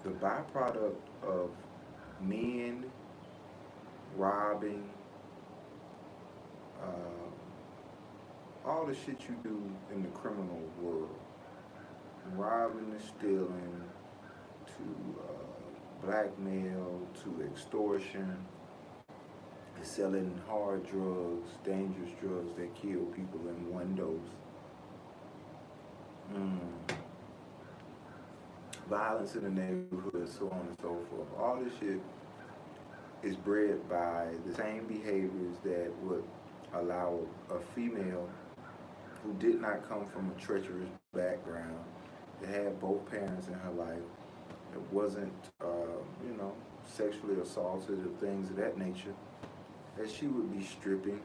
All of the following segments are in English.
the byproduct of men robbing, all the shit you do in the criminal world, robbing and stealing, to blackmail, to extortion, selling hard drugs, dangerous drugs that kill people in one dose. Violence in the neighborhood, so on and so forth. All this shit is bred by the same behaviors that would allow a female who did not come from a treacherous background, that had both parents in her life, that wasn't, sexually assaulted or things of that nature, that she would be stripping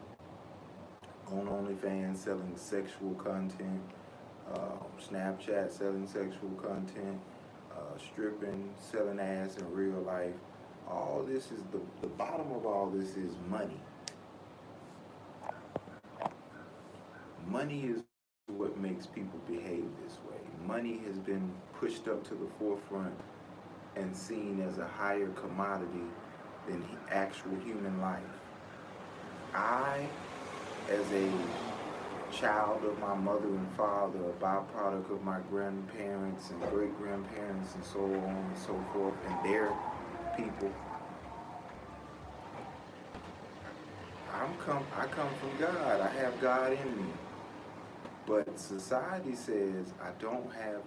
on OnlyFans, selling sexual content, Snapchat selling sexual content, stripping, selling ass in real life. All this is the bottom of all this is money. Money is what makes people behave this way. Money has been pushed up to the forefront and seen as a higher commodity than actual human life. I, as a child of my mother and father, a byproduct of my grandparents and great-grandparents and so on and so forth, and their people, I come from God. I have God in me. But society says I don't have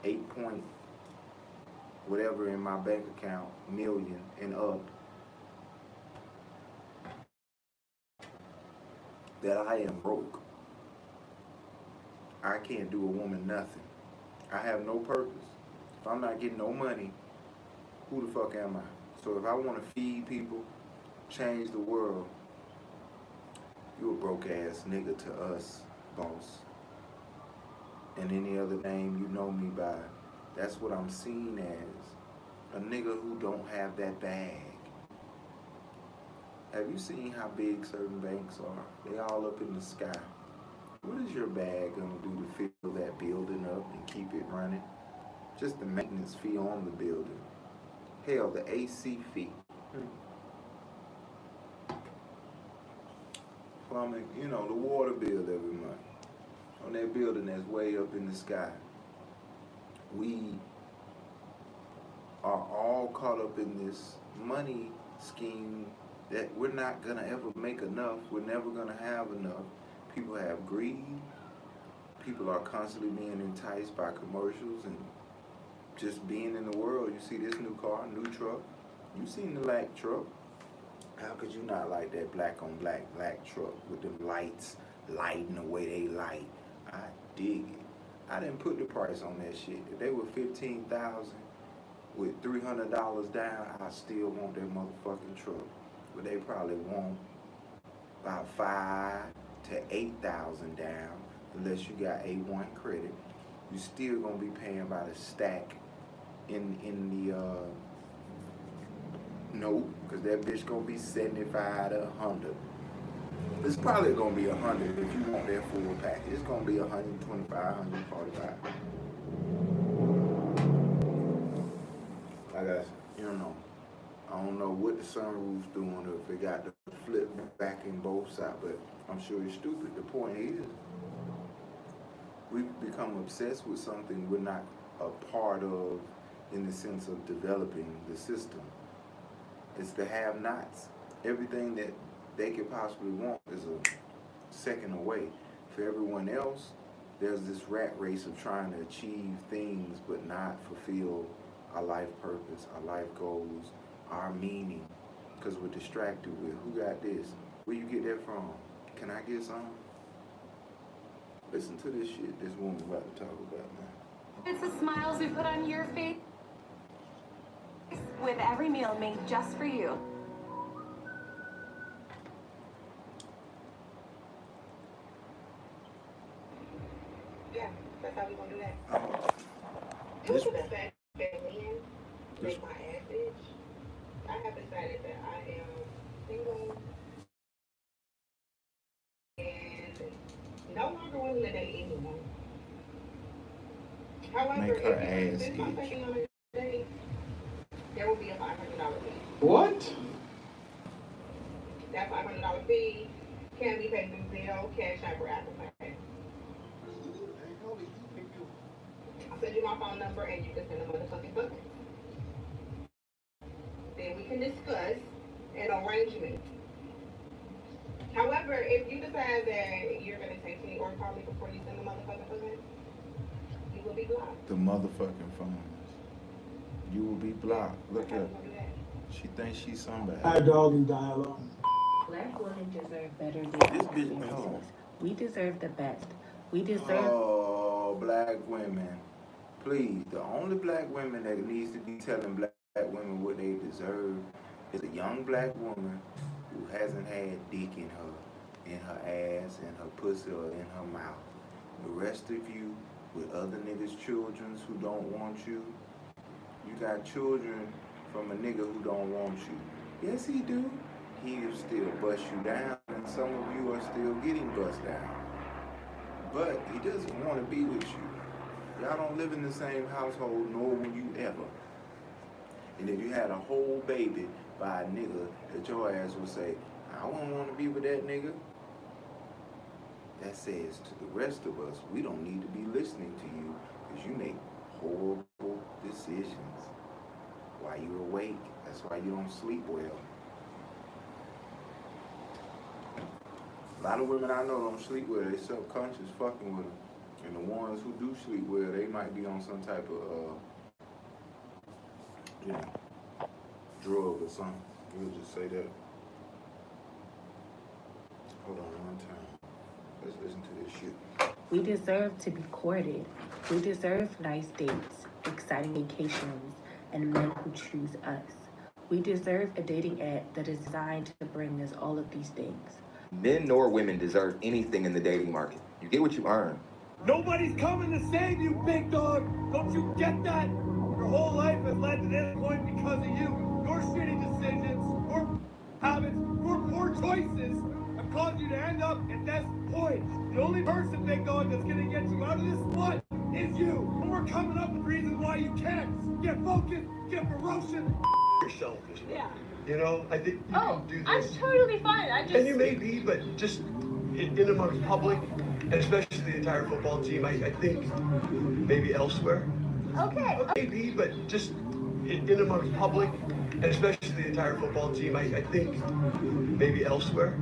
8 point whatever in my bank account, million and up, that I am broke. I can't do a woman nothing. I have no purpose. If I'm not getting no money, who the fuck am I? So if I want to feed people, change the world, you a broke ass nigga to us, boss. And any other name you know me by, that's what I'm seen as. A nigga who don't have that bag. Have you seen how big certain banks are? They all up in the sky. What is your bag gonna do to fill that building up and keep it running? Just the maintenance fee on the building. Hell, the AC fee. Plumbing, the water bill every month. On that building that's way up in the sky. We are all caught up in this money scheme that we're not gonna ever make enough. We're never gonna have enough. People have greed. People are constantly being enticed by commercials and just being in the world. You see this new car, new truck. You seen the black truck. How could you not like that black on black truck with them lights lighting the way they light? I dig it. I didn't put the price on that shit. If they were $15,000 with $300 down, I still want that motherfucking truck. But they probably want about $5,000 to $8,000 down, unless you got A1 credit. You still gonna be paying about a stack in the note, because that bitch gonna be 75 to 100. It's probably gonna be 100 if you want that full package. It's gonna be 125, 145. Like I said, I don't know what the sunroof's doing, or if it got the flip back in both sides, but I'm sure it's stupid. The point is, we've become obsessed with something we're not a part of in the sense of developing the system. It's the have-nots. Everything that they could possibly want is a second away. For everyone else, there's this rat race of trying to achieve things but not fulfill our life purpose, our life goals, our meaning, because we're distracted with who got this, where you get that from, can I get some? Listen to this shit this woman about to talk about, man. It's the smiles we put on your face with every meal made just for you. Yeah, that's how we gonna do that. This, Due to the fact that men make my ass itch, I have decided that I am single and no longer willing to date anyone. However, make her if you ass spend my itch. second on a date, there will be a $500 fee. What? That $500 fee can be paid through Zelle, Cash App, or Apple Pay. I'll send you my phone number and you can send a motherfucking bucket. Then we can discuss an arrangement. However, if you decide that you're going to text me or call me before you send the motherfucking bucket, you will be blocked. The motherfucking phones. You will be blocked. Look at her. She thinks she's somebody. High dog and dialogue. Black women deserve better than This bitch, we hold on. deserve. We deserve the best. We deserve. Oh, black women. Please, the only black women that needs to be telling black women what they deserve is a young black woman who hasn't had dick in her ass, in her pussy, or in her mouth. The rest of you with other niggas' children who don't want you, you got children from a nigga who don't want you. Yes, he do. He'll still bust you down, and some of you are still getting bust down. But he doesn't want to be with you. Y'all don't live in the same household, nor will you ever. And if you had a whole baby by a nigga, that your ass would say, I wouldn't want to be with that nigga. That says to the rest of us, we don't need to be listening to you because you make horrible decisions while you're awake. That's why you don't sleep well. A lot of women I know don't sleep well. They subconscious fucking with them. And the ones who do sleep well, they might be on some type of, drug or something. We'll just say that. Hold on one time. Let's listen to this shit. We deserve to be courted. We deserve nice dates, exciting vacations, and men who choose us. We deserve a dating app that is designed to bring us all of these things. Men nor women deserve anything in the dating market. You get what you earn. Nobody's coming to save you, big dog. Don't you get that? Your whole life has led to this point because of you. Your shitty decisions, your habits, your poor choices have caused you to end up at this point. The only person, big dog, that's gonna get you out of this spot is you. And we're coming up with reasons why you can't. Get focused, get ferocious. You're selfish. Yeah. You know, I think you Oh, can do I'm this. totally fine. I just. And you may be, but just in amongst public, and especially the entire football team, I think maybe elsewhere. Okay. Maybe, but just in amongst public, and especially the entire football team, I think maybe elsewhere.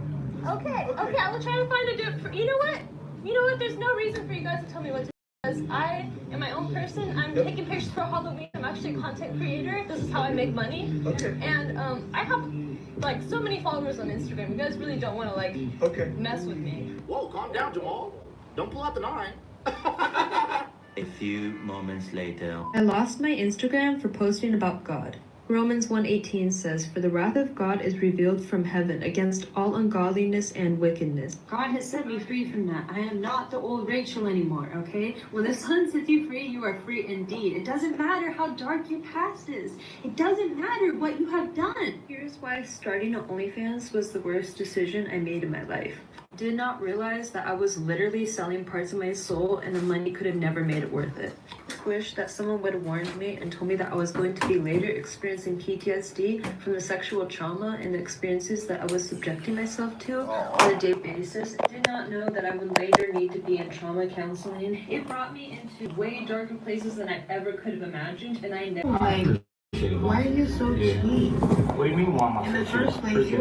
Okay. I will try to find a different. You know what? There's no reason for you guys to tell me what to do. Because I am my own person. I'm taking pictures for Halloween. I'm actually a content creator. This is how I make money. Okay. And I have like so many followers on Instagram. You guys really don't want to like mess with me. Whoa, calm down, Jamal. Don't pull out the 9. A few moments later. I lost my Instagram for posting about God. Romans 1:18 says, For the wrath of God is revealed from heaven against all ungodliness and wickedness. God has set me free from that. I am not the old Rachel anymore, okay? When the Son sets you free, you are free indeed. It doesn't matter how dark your past is. It doesn't matter what you have done. Here's why starting an OnlyFans was the worst decision I made in my life. I did not realize that I was literally selling parts of my soul and the money could have never made it worth it. I just wish that someone would have warned me and told me that I was going to be later experiencing PTSD from the sexual trauma and the experiences that I was subjecting myself to on a daily basis. I did not know that I would later need to be in trauma counseling. It brought me into way darker places than I ever could have imagined, and I never... Why are you so cheap? What do you mean, why am I In the so first cheap? place, Appreciate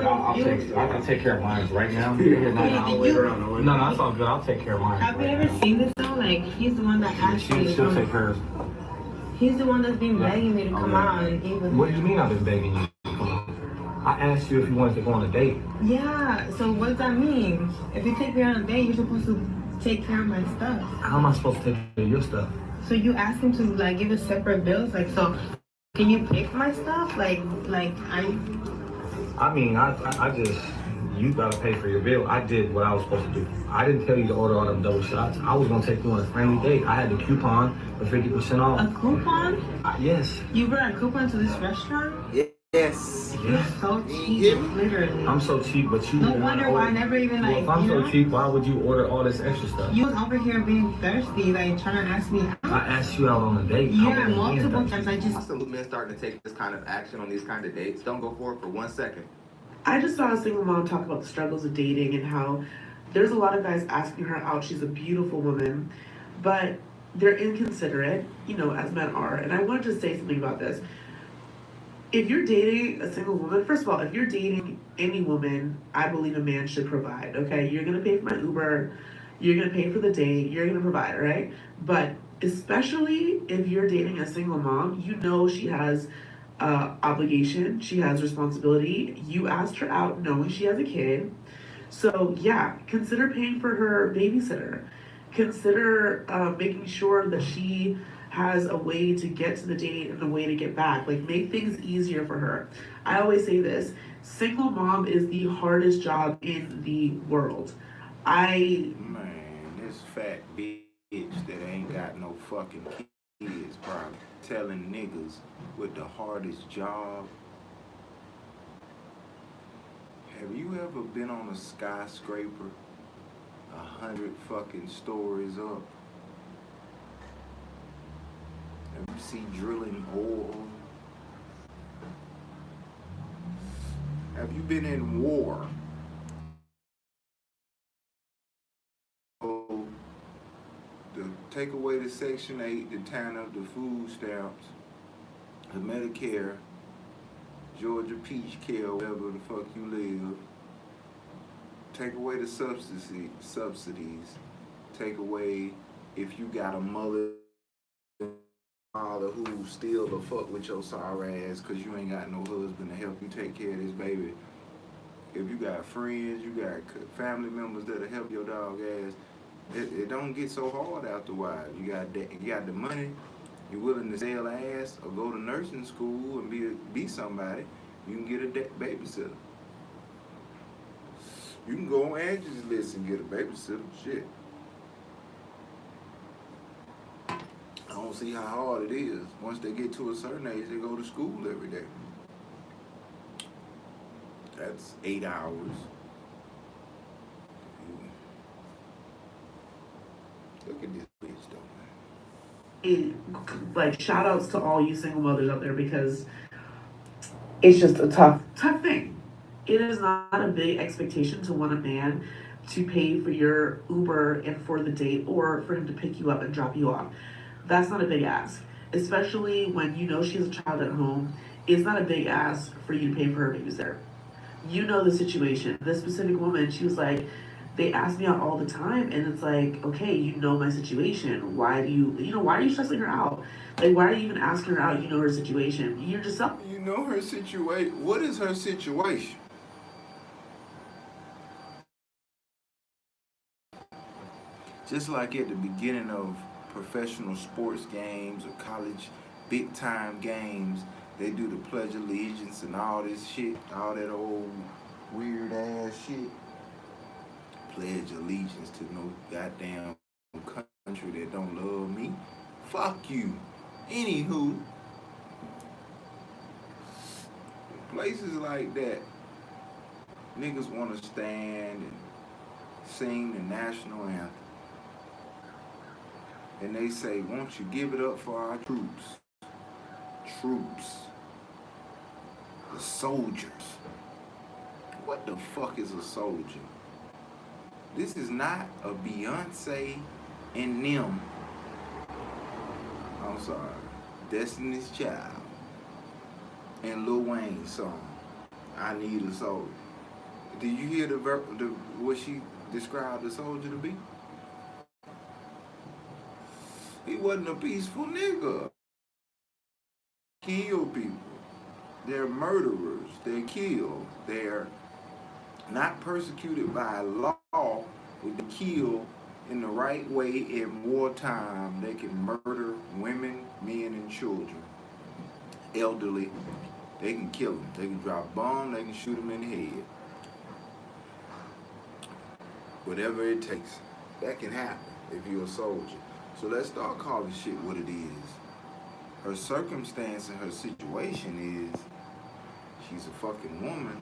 it. I'll take care of mine right now. No, that's all good. I'll take care of mine. Have you ever seen this though? Like, he's the one that asked me. She'll take care of. He's the one that's been begging me to come out and eat with What do you mean I've been begging you? I asked you if you wanted to go on a date. Yeah, so what does that mean? If you take me on a date, you're supposed to take care of my stuff. How am I supposed to take care of your stuff? So you asked him to like give us separate bills? Like, so can you pick my stuff? I mean, I just, you gotta pay for your bill. I did what I was supposed to do. I didn't tell you to order all them double shots. I was gonna take you on a friendly date. I had the coupon for 50% off. A coupon? Yes. You brought a coupon to this restaurant? Yeah, Yes. Yeah. So You cheap, hear me? literally. I'm so cheap, but you. No wonder why I never even Well, like. if I'm you so know? cheap, why would you order all this extra stuff? You was over here being thirsty, like trying to ask me out. I asked you out on a date. Yeah, I wasn't being multiple thirsty. times. I just. I salute men starting to take this kind of action on these kind of dates. Don't go for it for 1 second. I just saw a single mom talk about the struggles of dating and how there's a lot of guys asking her out. She's a beautiful woman, but they're inconsiderate, you know, as men are. And I wanted to say something about this. If you're dating a single woman, first of all, if you're dating any woman, I believe a man should provide, okay? You're gonna pay for my Uber, you're gonna pay for the date, you're gonna provide, right? But especially if you're dating a single mom, you know she has obligation, she has responsibility. You asked her out knowing she has a kid. So yeah, consider paying for her babysitter. Consider making sure that she has a way to get to the date and a way to get back. Like, make things easier for her. I always say this, single mom is the hardest job in the world. Man, this fat bitch that ain't got no fucking kids probably telling niggas with the hardest job. Have you ever been on a skyscraper 100 fucking stories up? Have you seen drilling oil? Have you been in war? So, to take away the Section 8, to turn up the food stamps, the Medicare, Georgia Peach Care, wherever the fuck you live, take away the subsidies, take away if you got a mother, father who still the fuck with your sorry ass because you ain't got no husband to help you take care of this baby. If you got friends, you got family members that'll help your dog ass, it don't get so hard after a while. You got the money, you're willing to sell ass or go to nursing school and be somebody, you can get a babysitter. You can go on Angie's List and get a babysitter. Shit. I don't see how hard it is. Once they get to a certain age, they go to school every day. That's 8 hours. Look at this bitch though, man. Like, shout outs to all you single mothers out there, because it's just a tough thing. It is not a big expectation to want a man to pay for your Uber and for the date, or for him to pick you up and drop you off. That's not a big ask, especially when you know she has a child at home. It's not a big ask for you to pay for her babysitter. You know the situation. This specific woman, she was like, they ask me out all the time, and it's like, okay, you know my situation. Why are you stressing her out? Like, why are you even asking her out? You know her situation. You're just You know her situation. What is her situation? Just like at the beginning of professional sports games or college big time games, they do the Pledge of Allegiance and all this shit, all that old weird ass shit. Pledge allegiance to no goddamn country that don't love me. Fuck you. Anywho, places like that, niggas want to stand and sing the national anthem. And they say, won't you give it up for our troops? Troops. The soldiers. What the fuck is a soldier? This is not a Beyonce and them. I'm sorry. Destiny's Child and Lil Wayne's song, I Need a Soldier. Did you hear what she described the soldier to be? He wasn't a peaceful nigga. Kill people. They're murderers. They kill. They're not persecuted by law. If they kill in the right way in wartime, they can murder women, men, and children. Elderly. They can kill them. They can drop a bomb. They can shoot them in the head. Whatever it takes. That can happen if you're a soldier. So let's start calling shit what it is. Her circumstance and her situation is She's a fucking woman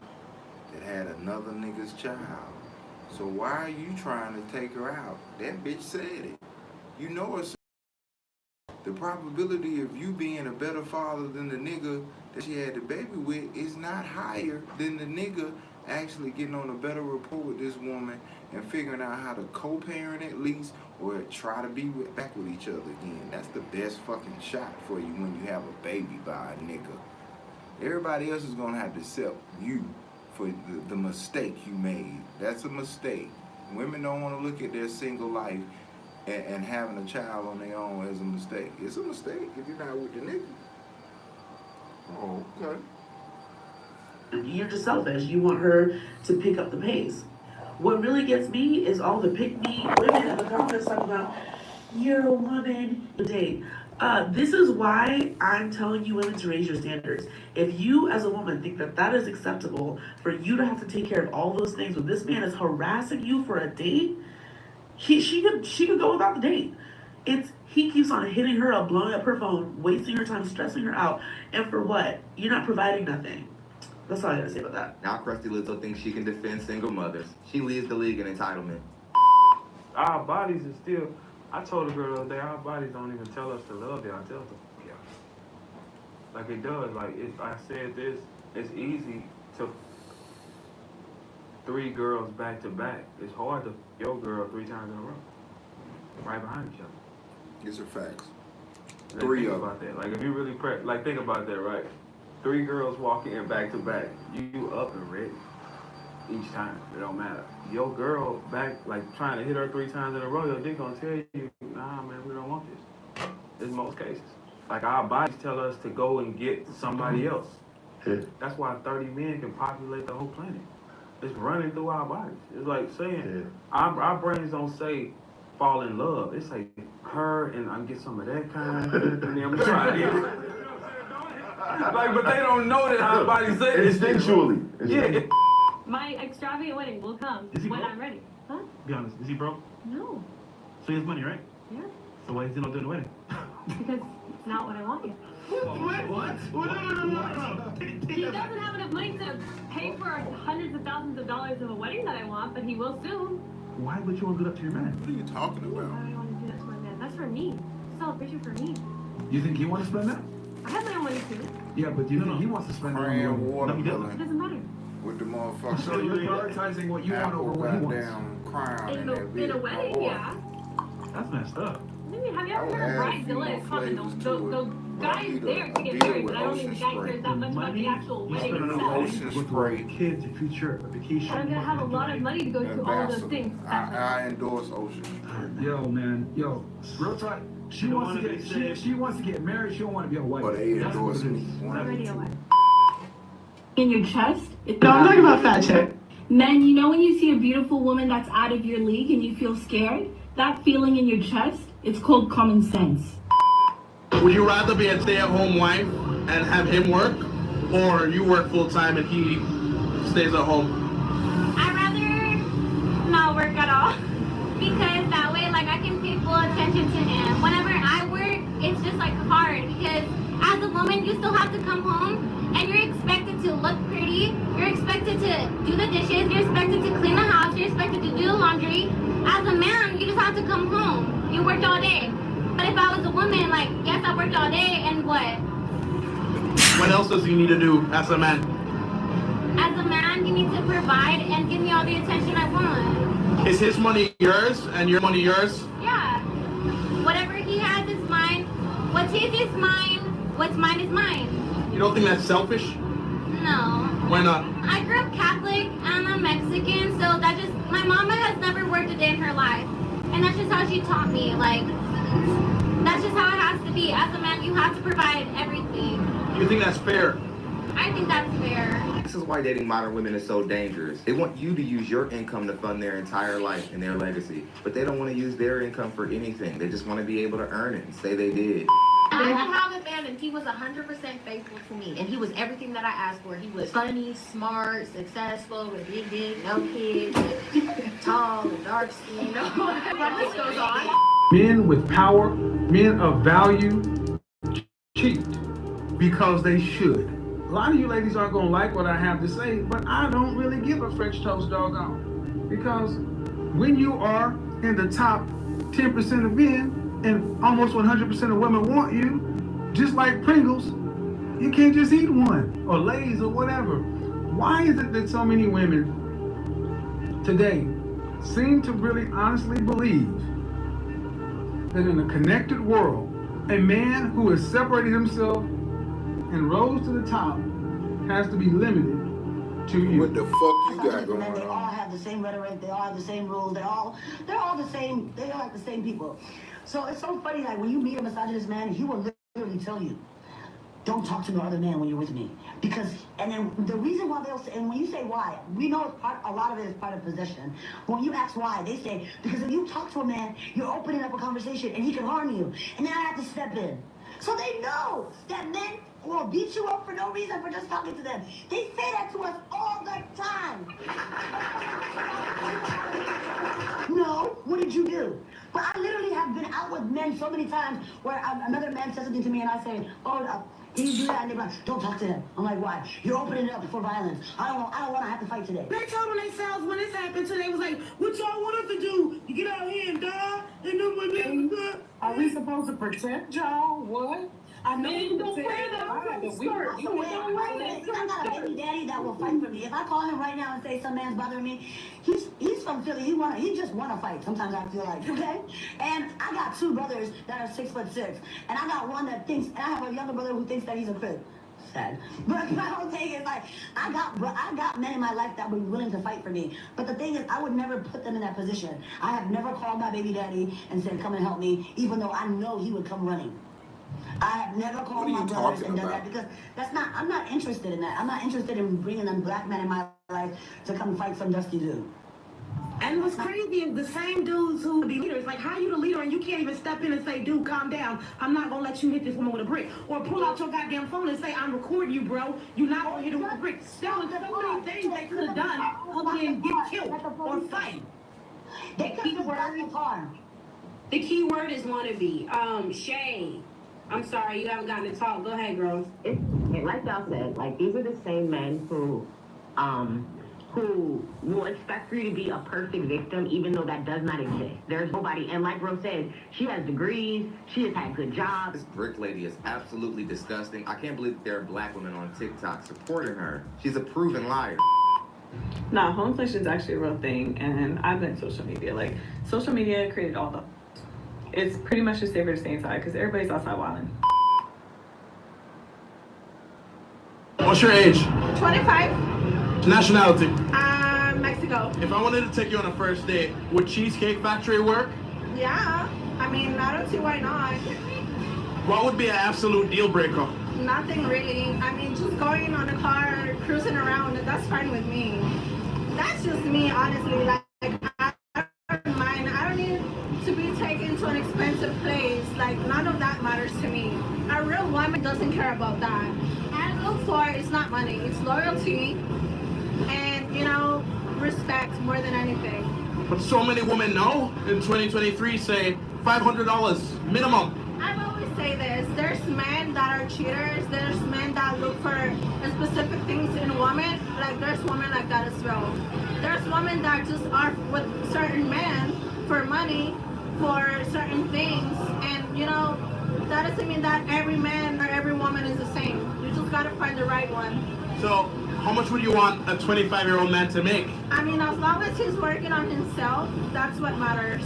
that had another nigga's child. So why are you trying to take her out? That bitch said it. You know it's the probability of you being a better father than the nigga that she had the baby with is not higher than the nigga actually getting on a better rapport with this woman and figuring out how to co-parent at least or try to be back with each other again. That's the best fucking shot for you when you have a baby by a nigga. Everybody else is gonna have to accept you for the mistake you made. That's a mistake. Women don't want to look at their single life and having a child on their own as a mistake. It's a mistake if you're not with the nigga. Oh, okay. You're just selfish. You want her to pick up the pace. What really gets me is all the pick-me women in the comments talking about, you're a woman, you date. This is why I'm telling you women to raise your standards. If you as a woman think that that is acceptable for you to have to take care of all those things when this man is harassing you for a date, she could go without the date. He keeps on hitting her up, blowing up her phone, wasting her time, stressing her out, and for what? You're not providing nothing. That's all I gotta say about that. Now Krusty Lizzo thinks she can defend single mothers. She leads the league in entitlement. Our bodies is still, I told a girl the other day, our bodies don't even tell us to love y'all, tell us to y'all. Like it does, I said this, it's easy to 3 girls back to back. It's hard to your girl 3 times in a row. Right behind each other. These are facts. Like, 3 think of them. about that. Like if you really think about that, right? 3 girls walk in back to back. You up and ready each time. It don't matter. Your girl back, trying to hit her 3 times in a row, your dick gonna tell you, nah, man, we don't want this. In most cases. Our bodies tell us to go and get somebody else. Yeah. That's why 30 men can populate the whole planet. It's running through our bodies. It's like saying, our brains don't say fall in love. It say her and I get some of that kind. And then I'm trying to but they don't know that our bodies say it. Instinctually. Yeah. My extravagant wedding will come when I'm ready. Huh? Be honest, is he broke? No. So he has money, right? Yeah. So why is he not doing the wedding? Because it's not what I want yet. What? He doesn't have enough money to pay for hundreds of thousands of dollars of a wedding that I want, but he will soon. Why would you want to do that to your man? What are you talking Why about? do I want to do that to my man? That's for me. Celebration for me. You think he wants to spend that? I have my own money too. Yeah, but do you think he wants to spend that on you? Praying It watermelon doesn't matter. with the motherfucker. So you're prioritizing what you want over what he wants. goddamn crown In that bitch. a wedding, yeah. That's messed up. Maybe, have you ever I would heard of add a Bryce few Gillette more comment? flavors The to it. guy's Need a there to get beer married, with but I don't think the guy Ocean cares that much about the actual you wedding spend on itself. Ocean with spray. kids, your future, a vacation. But I'm gonna have a lot of money to go to all of those things. I endorse Ocean. Yo, man, real talk. She wants to get married. She don't want to be a wife. But they endorse me. Already a wife. In your chest? No, I'm talking about fat chick. Men, you know when you see a beautiful woman that's out of your league and you feel scared? That feeling in your chest, it's called common sense. Would you rather be a stay-at-home wife and have him work, or you work full-time and he stays at home? I'd rather not work at all. Because that way, I can pay full attention to him. Whenever I work, it's just hard. Because as a woman, you still have to come home and you're expected to look pretty. You're expected to do the dishes. You're expected to clean the house. You're expected to do the laundry. As a man, you just have to come home. You worked all day. But if I was a woman, yes, I worked all day, and what? What else does he need to do as a man? As a man, you need to provide and give me all the attention I want. Is his money yours and your money yours? Yeah. Whatever he has is mine. What's his is mine. What's mine is mine. You don't think that's selfish? No. Why not? I grew up Catholic and I'm Mexican, so my mama has never worked a day in her life. And that's just how she taught me. That's just how it has to be. As a man, you have to provide everything. You think that's fair? I think that's fair. This is why dating modern women is so dangerous. They want you to use your income to fund their entire life and their legacy, but they don't want to use their income for anything. They just want to be able to earn it and say they did. I have a man and he was 100% faithful to me, and he was everything that I asked for. He was funny, smart, successful, with a big dick, no kids, tall, dark skin, the list goes on. Men with power, men of value, cheat because they should. lot of you ladies aren't gonna like what I have to say, but I don't really give a French toast doggone. Because when you are in the top 10% of men and almost 100% of women want you, just like Pringles, you can't just eat one, or Lay's or whatever. Why is it that so many women today seem to really honestly believe that in a connected world, a man who has separated himself and rose to the top has to be limited to you? What the fuck you got going They all on? have the same rhetoric, they all have the same rules, they're all the same, they are like the same people. So it's so funny, like when you meet a misogynist man, he will literally tell you, don't talk to no other man when you're with me. Because, and then the reason why they'll say, and when you say why, we know it's a lot of it is part of possession. When you ask why, they say, because if you talk to a man, you're opening up a conversation and he can harm you. And then I have to step in. So they know that men will beat you up for no reason for just talking to them. They say that to us all the time. No, what did you do? But I literally have been out with men so many times where another man says something to me and I say, oh, can you do that? And they're like, don't talk to him. I'm like, why? You're opening it up for violence. I don't want to have to fight today. They told them themselves when this happened to them, they was like, what y'all want us to do? You get out here and die? And then when Are we supposed to protect y'all? What? I know Man, you don't said wear that why, but we skirt. I got a baby daddy that will fight for me. If I call him right now and say some man's bothering me, he's from Philly. He just wanna fight. Sometimes I feel like, okay? And I got two brothers that are 6'6", and I got one that thinks, and I have a younger brother who thinks that he's a crip. Sad. But my whole thing is like, I got men in my life that were willing to fight for me. But the thing is, I would never put them in that position. I have never called my baby daddy and said, come and help me, even though I know he would come running. I have never called my brothers and done that because I'm not interested in that. I'm not interested in bringing them black men in my life to come fight some dusty dude. And what's crazy is the same dudes who be leaders. Like, how you the leader and you can't even step in and say, dude, calm down. I'm not gonna let you hit this woman with a brick. Or pull out your goddamn phone and say, I'm recording you, bro. You're not gonna hit her with a brick. There was so many things they could have done other than get killed or fight. They could have gotten harm. The key word is wannabe. Shay, I'm sorry, you haven't gotten to talk. Go ahead, girls. Like y'all said, like these are the same men who will expect for you to be a perfect victim, even though that does not exist. There's nobody, and like Rose said, she has degrees, she has had good jobs. This brick lady is absolutely disgusting. I can't believe that there are black women on TikTok supporting her. She's a proven liar. No, homeflation is actually a real thing, and I've been social media. Like, social media created all the... It's pretty much just safer to stay inside because everybody's outside wilding. What's your age? 25. Nationality? Mexico. If I wanted to take you on a first date, would Cheesecake Factory work? Yeah. I mean, I don't see why not. What would be an absolute deal breaker? Nothing really. I mean, just going on a car, cruising around, that's fine with me. That's just me, honestly. Like, I don't mind. I don't need to be taken to an expensive place. Like, none of that matters to me. A real woman doesn't care about that. I look for is not money. It's loyalty and, you know, respect more than anything. But so many women now in 2023 say $500 minimum. I always say this, there's men that are cheaters, there's men that look for specific things in a woman, like there's women like that as well. There's women that just are with certain men for money, for certain things, and you know, that doesn't mean that every man or every woman is the same. You just gotta find the right one. So how much would you want a 25-year-old man to make? I mean, as long as he's working on himself, that's what matters.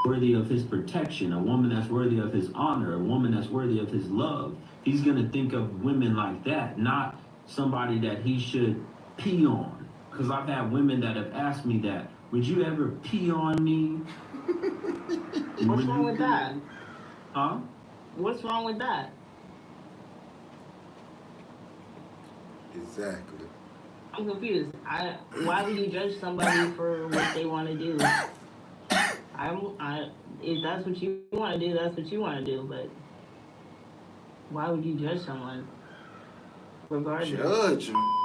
Worthy of his protection, a woman that's worthy of his honor, a woman that's worthy of his love. He's gonna think of women like that, not somebody that he should pee on. Because I've had women that have asked me that, would you ever pee on me? What's wrong with that? Huh? What's wrong with that? Exactly. I'm confused. Why would you judge somebody for what they want to do? If that's what you want to do, that's what you want to do. But why would you judge someone? Regardless. Judge them.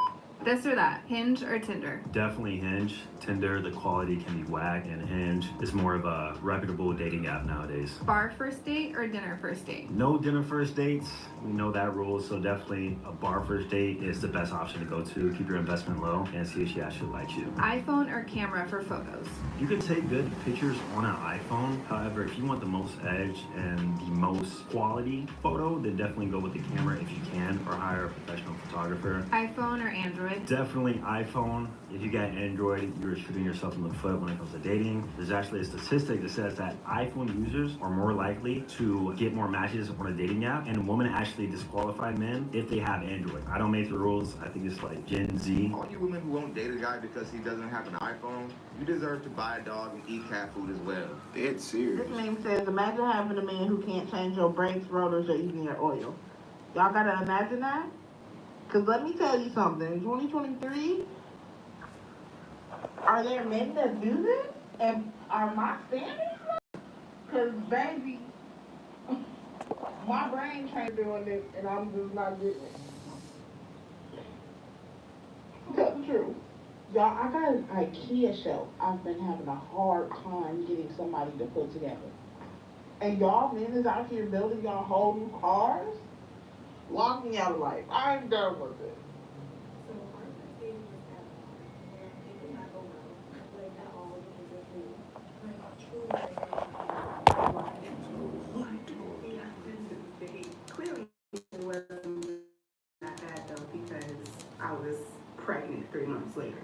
This or that, Hinge or Tinder? Definitely Hinge. Tinder, the quality can be whack, and Hinge is more of a reputable dating app nowadays. Bar first date or dinner first date? No dinner first dates, We know that rule, so definitely a bar first date is the best option to go to. Keep your investment low and see if she actually likes you. iPhone or camera for photos? You can take good pictures on an iPhone. However, if you want the most edge and the most quality photo, then definitely go with the camera if you can, or hire a professional photographer. iPhone or Android? Definitely iPhone. If you got Android, you're shooting yourself in the foot when it comes to dating. There's actually a statistic that says that iPhone users are more likely to get more matches on a dating app, and women actually disqualify men if they have Android. I don't make the rules. I think it's like Gen Z. All you women who won't date a guy because he doesn't have an iPhone, you deserve to buy a dog and eat cat food as well. Dead serious. This meme says, imagine having a man who can't change your brakes, rotors, or even your oil. Y'all gotta imagine that? Because let me tell you something. In 2023, are there men that do this? And are my standards low? Because, baby, my brain ain't doing this, and I'm just not getting it. Tell the truth. Y'all, I got an IKEA shelf I've been having a hard time getting somebody to put together. And y'all men is out here building y'all whole new cars? Lock me out of life. I'm done with it. Clearly, it wasn't that bad though, because I was pregnant 3 months later.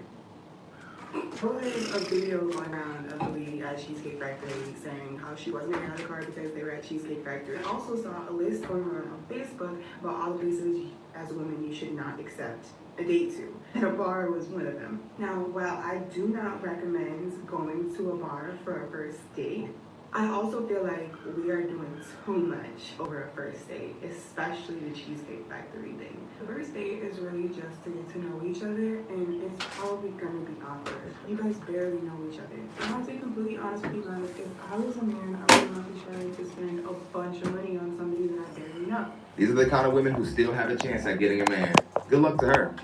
There was a video going around of the lady at Cheesecake Factory saying how she wasn't getting out of the car because they were at Cheesecake Factory. I also saw a list going around on Facebook about all the places as a woman you should not accept a date to. And a bar was one of them. Now, while I do not recommend going to a bar for a first date, I also feel like we are doing too much over a first date, especially the Cheesecake Factory thing. The first date is really just to get to know each other, and it's probably gonna be awkward. You guys barely know each other. And I'll be completely honest with you guys, if I was a man, I would not be trying to spend a bunch of money on somebody that I barely know. These are the kind of women who still have a chance at getting a man. Good luck to her.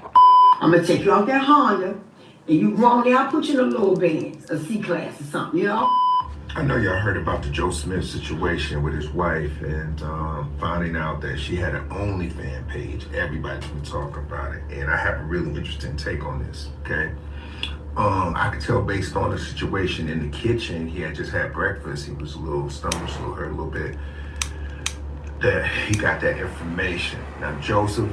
I'm gonna take you off that Honda, and you wrong there, I'll put you in a low Benz, a C-Class or something, you know? I know y'all heard about the Joe Smith situation with his wife and finding out that she had an OnlyFans page. Everybody's been talking about it, and I have a really interesting take on this, okay? I could tell based on the situation in the kitchen, he had just had breakfast, he was a little stomach, still hurt a little bit, that he got that information. Now, Joseph,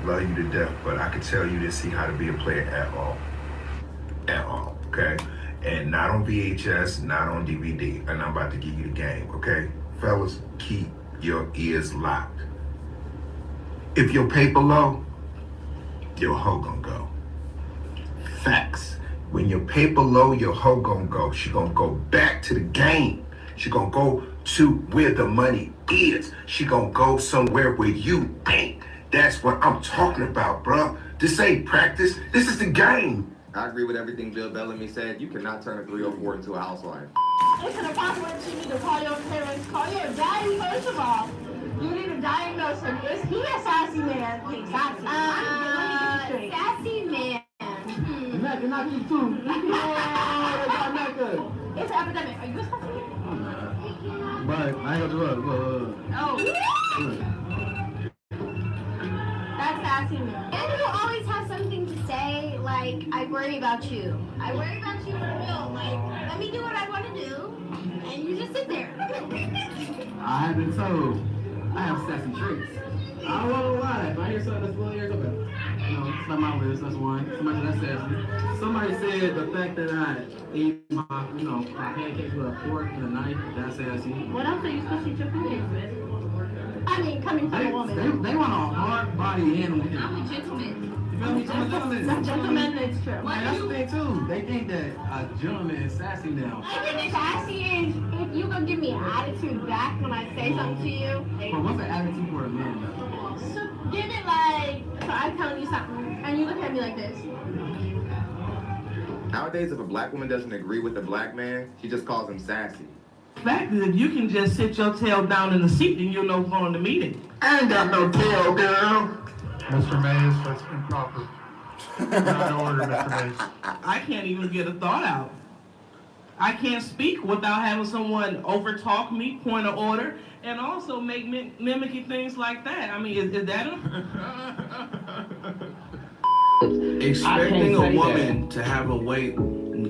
love you to death, but I could tell you didn't see how to be a player at all, okay? And not on VHS, not on DVD. And I'm about to give you the game, okay? Fellas, keep your ears locked. If your paper low, your hoe gonna go. Facts. When your paper low, your hoe gonna go. She gonna go back to the game. She gonna go to where the money is. She gonna go somewhere where you ain't. That's what I'm talking about, bruh. This ain't practice. This is the game. I agree with everything Bill Bellamy said. You cannot turn a 304 into a housewife. It's an apartment you need to call your parents, call your daddy first of all. You need to diagnose him. Is he a sassy man? Sassy. Sassy man. Not you too. It's an epidemic. Are you a sassy man? But I ain't gonna do it. Oh. That's sassy man. And you always have something to say, like, I worry about you. I worry about you for real. Like, let me do what I want to do, and you just sit there. I have been told I have sassy traits. I don't know why. If I hear something that's familiar, okay. You know, it's not my words, that's one. Somebody that's sassy. Somebody said the fact that I ate my pancakes with a fork and a knife, that's sassy. What else are you supposed to eat your pancakes with? I mean, coming from a woman. They want a hard body animal. I'm a gentleman. You feel me? I'm a gentleman. Gentleman, it's true. And that's the thing too. They think that a gentleman is sassy now. Sassy is if you gonna give me an attitude back when I say something to you. But what's an attitude for a man though? So give it like, so I'm telling you something, and you look at me like this. Nowadays, if a black woman doesn't agree with a black man, she just calls him sassy. The fact is, if you can just sit your tail down in the seat, then you'll know going to meeting. I ain't got no tail, girl. Mr. Mays, that's improper. Not in order, Mr. Mays. I can't even get a thought out. I can't speak without having someone overtalk me, point of order, and also make mimicking things like that. I mean, is that Expecting a woman to have a weight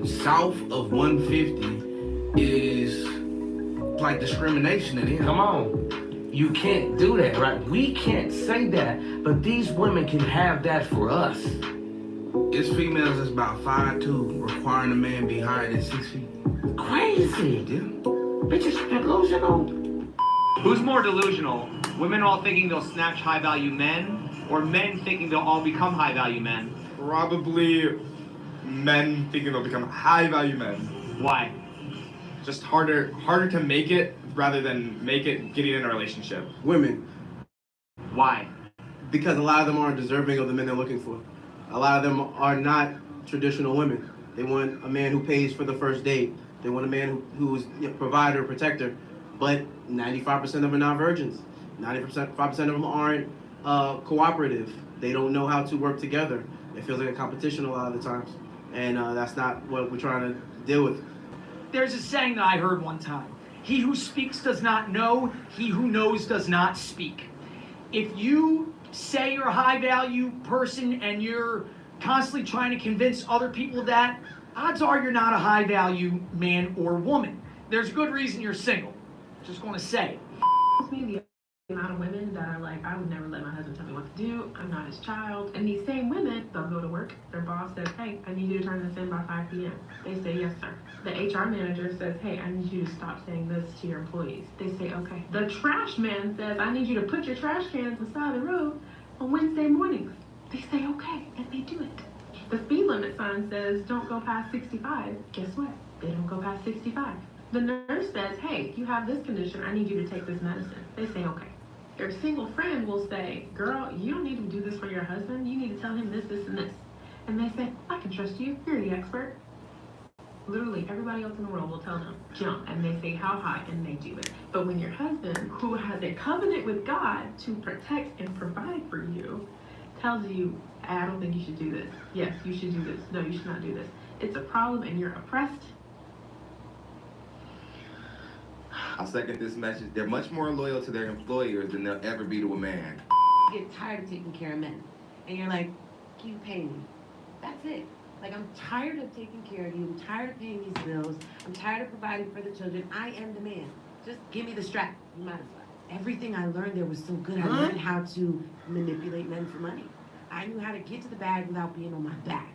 south of 150 is like discrimination in him. Come on. You can't do that, right? We can't say that, but these women can have that for us. It's females that's about 5'2", requiring a man be higher than 6 feet. Crazy. Yeah. Bitches delusional. Who's more delusional? Women all thinking they'll snatch high-value men, or men thinking they'll all become high-value men? Probably men thinking they'll become high-value men. Why? Just harder to make it rather than make it getting in a relationship. Women. Why? Because a lot of them aren't deserving of the men they're looking for. A lot of them are not traditional women. They want a man who pays for the first date. They want a man who's a provider, protector. But 95% of them are not virgins. 5% of them aren't cooperative. They don't know how to work together. It feels like a competition a lot of the times. And that's not what we're trying to deal with. There's a saying that I heard one time. He who speaks does not know, he who knows does not speak. If you say you're a high value person and you're constantly trying to convince other people that, odds are you're not a high value man or woman. There's a good reason you're single. Just going to say. The amount of women that are like, I would never let my husband tell me what to do. I'm not his child. And these same women, they'll go to work. Their boss says, hey, I need you to turn this in by 5 p.m. They say, yes, sir. The HR manager says, hey, I need you to stop saying this to your employees. They say, okay. The trash man says, I need you to put your trash cans beside the road on Wednesday mornings. They say, okay, and they do it. The speed limit sign says, don't go past 65. Guess what? They don't go past 65. The nurse says, hey, you have this condition. I need you to take this medicine. They say, okay. Their single friend will say, girl, you don't need to do this for your husband. You need to tell him this, this, and this. And they say, I can trust you. You're the expert. Literally, everybody else in the world will tell them, jump. And they say, how high? And they do it. But when your husband, who has a covenant with God to protect and provide for you, tells you, I don't think you should do this. Yes, you should do this. No, you should not do this. It's a problem and you're oppressed. I second this message. They're much more loyal to their employers than they'll ever be to a man. You get tired of taking care of men. And you're like, can you pay me? That's it. Like, I'm tired of taking care of you. I'm tired of paying these bills. I'm tired of providing for the children. I am the man. Just give me the strap. You might as well. Everything I learned there was so good. I learned how to manipulate men for money. I knew how to get to the bag without being on my back.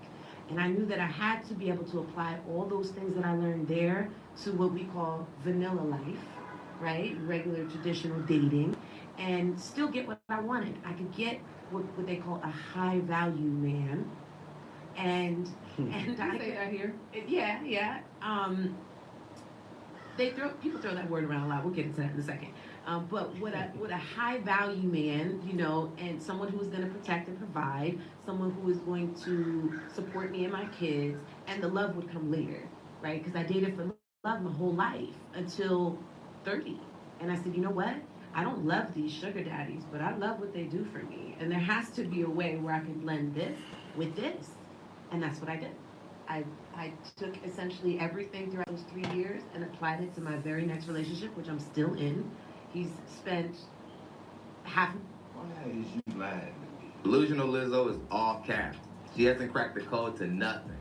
And I knew that I had to be able to apply all those things that I learned there to what we call vanilla life, right? Regular traditional dating, and still get what I wanted. I could get what they call a high value man. And I say that here. Yeah. People throw that word around a lot. We'll get into that in a second. But what a high value man, you know, and someone who is going to protect and provide, someone who is going to support me and my kids, and the love would come later, right? Because I dated for love my whole life until 30, and I said, you know what? I don't love these sugar daddies, but I love what they do for me, and there has to be a way where I can blend this with this, and that's what I did. I took essentially everything throughout those 3 years and applied it to my very next relationship, which I'm still in. He's spent half. Why is you lying? Delusional Lizzo is all cap. She hasn't cracked the code to nothing.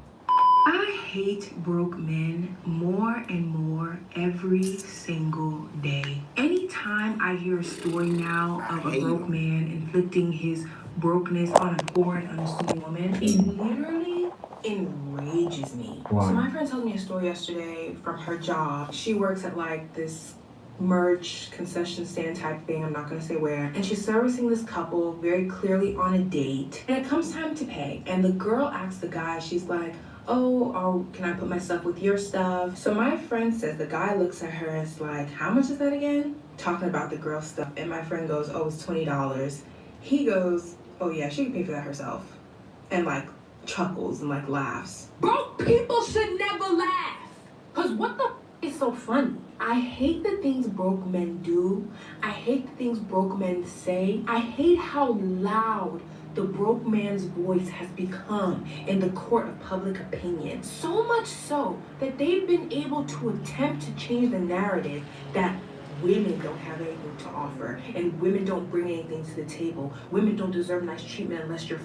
I hate broke men more and more every single day. Anytime I hear a story now of a broke man inflicting his brokenness on a poor and unassuming woman, it literally enrages me. So my friend told me a story yesterday from her job. She works at like this merch concession stand type thing, I'm not gonna say where, and she's servicing this couple very clearly on a date, and it comes time to pay, and the girl asks the guy, she's like, oh, can I put my stuff with your stuff? So my friend says, the guy looks at her and is like, how much is that again? Talking about the girl's stuff, and my friend goes, oh, it's $20. He goes, oh yeah, she can pay for that herself, and like chuckles and like laughs. Broke people should never laugh, cause what the is so funny? I hate the things broke men do. I hate the things broke men say. I hate how loud the broke man's voice has become in the court of public opinion. So much so that they've been able to attempt to change the narrative that women don't have anything to offer and women don't bring anything to the table. Women don't deserve nice treatment unless you're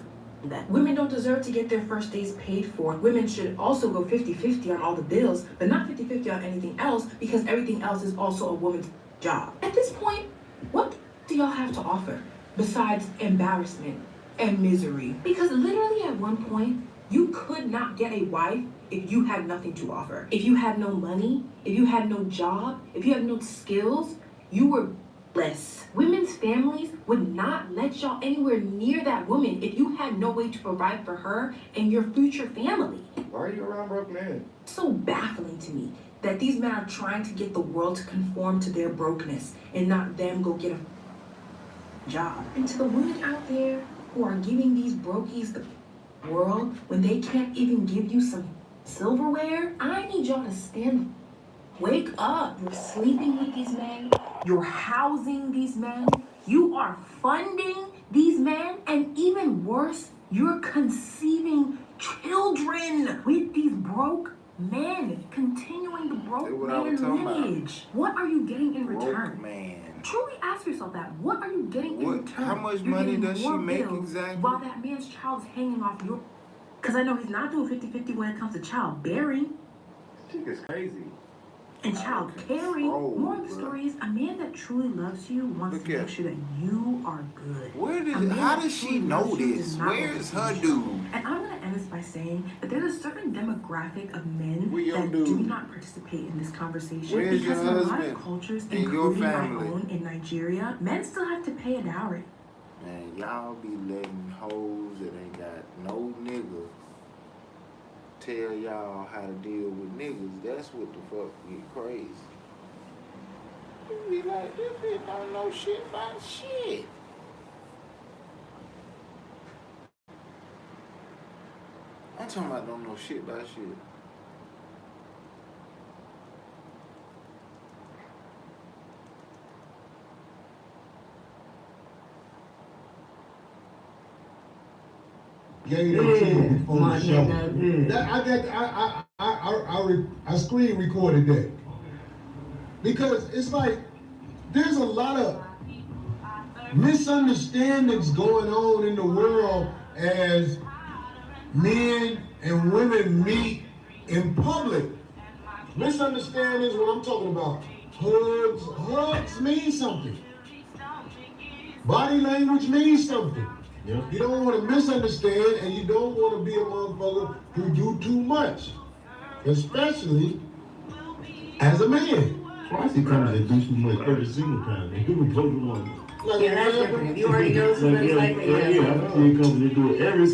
that. Women don't deserve to get their first days paid for. Women should also go 50-50 on all the bills, but not 50-50 on anything else because everything else is also a woman's job. At this point, what do y'all have to offer besides embarrassment and misery? Because literally at one point, you could not get a wife if you had nothing to offer. If you had no money, if you had no job, if you had no skills, you were less. Women's families would not let y'all anywhere near that woman if you had no way to provide for her and your future family. Why are you around broke men? It's so baffling to me that these men are trying to get the world to conform to their brokenness and not them go get a job. And to the women out there who are giving these brokies the world when they can't even give you some silverware, I need y'all to stand. Wake up. You're sleeping with these men. You're housing these men. You are funding these men. And even worse, you're conceiving children with these broke men, continuing the broke man lineage. What are you getting in return? Man. Truly ask yourself that. What are you getting in return? How much You're money getting does she more make bills exactly? while that man's child's hanging off your... Because I know he's not doing 50-50 when it comes to childbearing. Chick is crazy. And child caring. More of the story is a man that truly loves you wants to make sure that you are good. How does she know this? Where is her dude? And I'm going to end this by saying that there's a certain demographic of men that do not participate in this conversation. Where's because your in a lot husband of cultures, and your including my family? own in Nigeria, men still have to pay a dowry. Man, y'all be letting hoes that ain't got no nigga tell y'all how to deal with niggas. That's what the fuck get crazy. You be like, this bitch don't know shit about shit. I'm talking about don't know shit about shit. Gave it to you before the show. I screen recorded that. Because it's like, there's a lot of misunderstandings going on in the world as men and women meet in public. Misunderstandings, what I'm talking about. Hugs mean something. Body language means something. You don't want to misunderstand, and you don't want to be a motherfucker who do too much, especially as a man. Why is he coming to do too much every single time? He would go to one. Like, yeah, that's different. If you already know something like that. Yeah, I see him coming to do it every